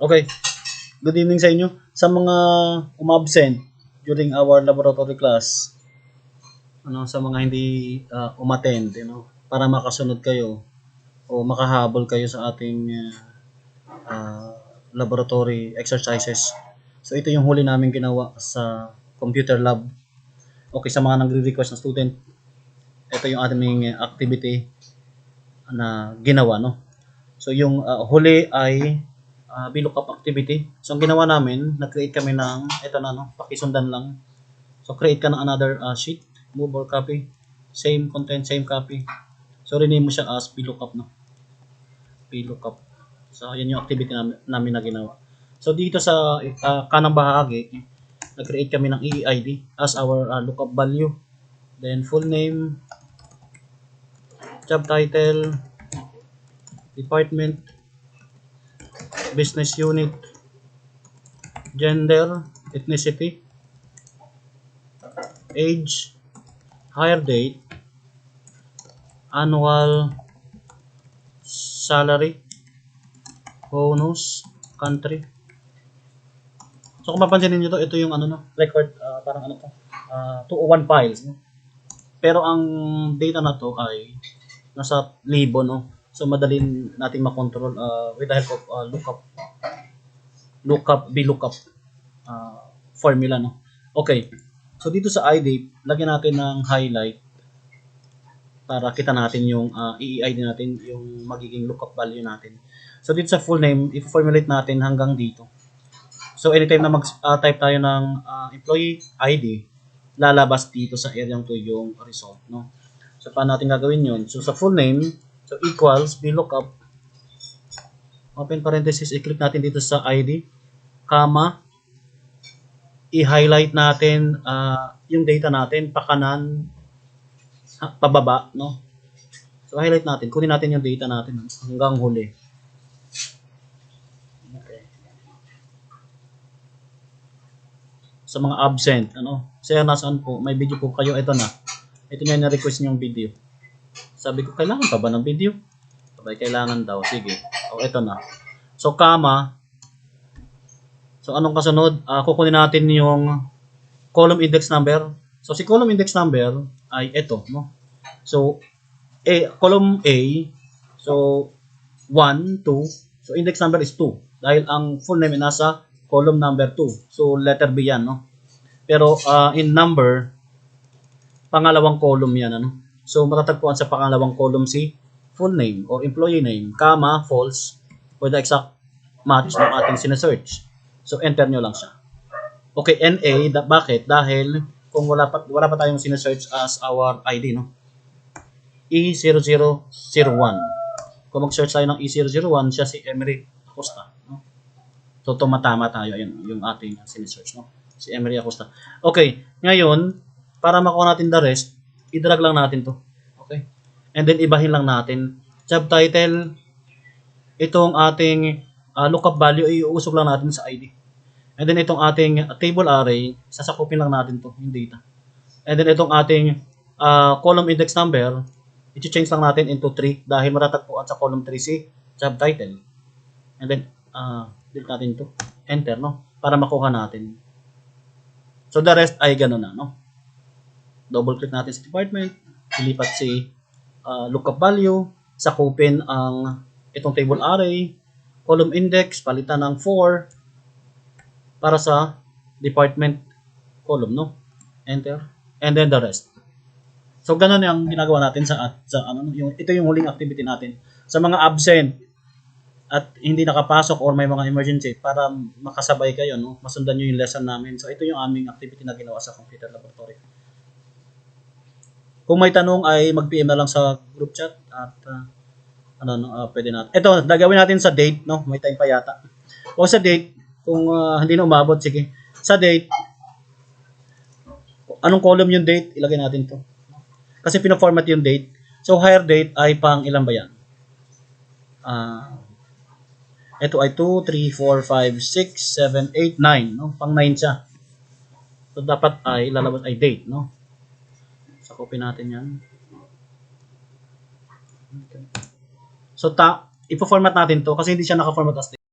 Okay. Good evening sa inyo. Sa mga umabsent during our laboratory class, sa mga hindi umattend, para makasunod kayo o makahabol kayo sa ating laboratory exercises. So ito yung huli namin ginawa sa computer lab. Okay, sa mga nagre-request na student, ito yung ating activity na ginawa, no? So yung huli ay VLOOKUP activity. So ang ginawa namin, nag-create kami ng ito na, pakisundan lang. So create ka ng another sheet, move or copy, same content, same copy. So rename mo siya as VLOOKUP, no? VLOOKUP. So yan yung activity namin na ginawa. So dito sa kanang bahagi, nag-create kami ng EEID as our lookup value. Then full name, job title, department, business unit, gender, ethnicity, age, hire date, annual salary, bonus, country. So kung mapansin niyo ito yung record, parang 201 files, no? Pero ang data na to ay nasa libo, no? So madali nating makontrol with the help of VLOOKUP formula, no? Okay. So dito sa ID, lagyan natin ng highlight para kita natin yung EEID natin, yung magiging lookup value natin. So dito sa full name, i-formulate natin hanggang dito. So anytime na mag-type tayo ng employee ID, lalabas dito sa area 2 yung result, no? So paano natin gagawin yun? So sa full name, so equals VLOOKUP, open parenthesis, i-click natin dito sa ID, comma, i-highlight natin yung data natin pakanan, pababa, no? So highlight natin, kunin natin yung data natin hanggang huli. Okay. Sa mga absent, sir, nasaan po? May video po kayo, ito na. Ito na yung na-request niyong video. Sabi ko, kailangan pa ba ng video? Sabay, kailangan daw. Sige. O, ito na. So, comma. So, anong kasunod? Kukunin natin yung column index number. So, si column index number ay ito, no? So, column A, so, 1, 2. So, index number is 2. Dahil ang full name ay nasa column number 2. So, letter B yan, no? Pero, in number, pangalawang column yan, ano? So, matatagpuan sa pangalawang column si full name or employee name, comma, false, for the exact match ng ating sinesearch. So, enter nyo lang siya. Okay, NA, bakit? Dahil, kung wala pa tayong sinesearch as our ID, no? E0001. Kung mag-search tayo ng E001, siya si Emery Acosta, no? So, tumatama tayo. Ayan, yung ating sinesearch, no? Si Emery Acosta. Okay, ngayon, para makuha natin the rest, i-drag lang natin to. Okay? And then, ibahin lang natin. Job title, itong ating lookup value, iuusog lang natin sa ID. And then, itong ating table array, sasakupin lang natin to, yung data. And then, itong ating column index number, i-change lang natin into 3 dahil matatagpuan sa column 3 si job title. And then, delete natin to. Enter, no? Para makuha natin. So, the rest ay ganun na, no? Double click natin sa department, ilipat si lookup value, sakupin ang itong table array, column index, palitan ng 4 para sa department column, no? Enter. And then the rest. So ganun yung ginagawa natin ito yung huling activity natin. Sa mga absent at hindi nakapasok or may mga emergency para makasabay kayo, no? Masundan niyo yung lesson namin. So ito yung aming activity na ginawa sa computer laboratory. Kung may tanong ay mag-PM na lang sa group chat at pwede natin. Ito, gagawin natin sa date, no? May time pa yata. O sa date, kung hindi na umabot, sige. Sa date, anong column yung date? Ilagay natin to. Kasi pina-format yung date. So, hire date ay pang ilan ba yan? Ito ay 2, 3, 4, 5, 6, 7, 8, 9. No? Pang 9 siya. So, dapat ay lalabas ay date, no? Sakupin natin yan. Okay. So, ipo-format natin to kasi hindi siya naka-format as date.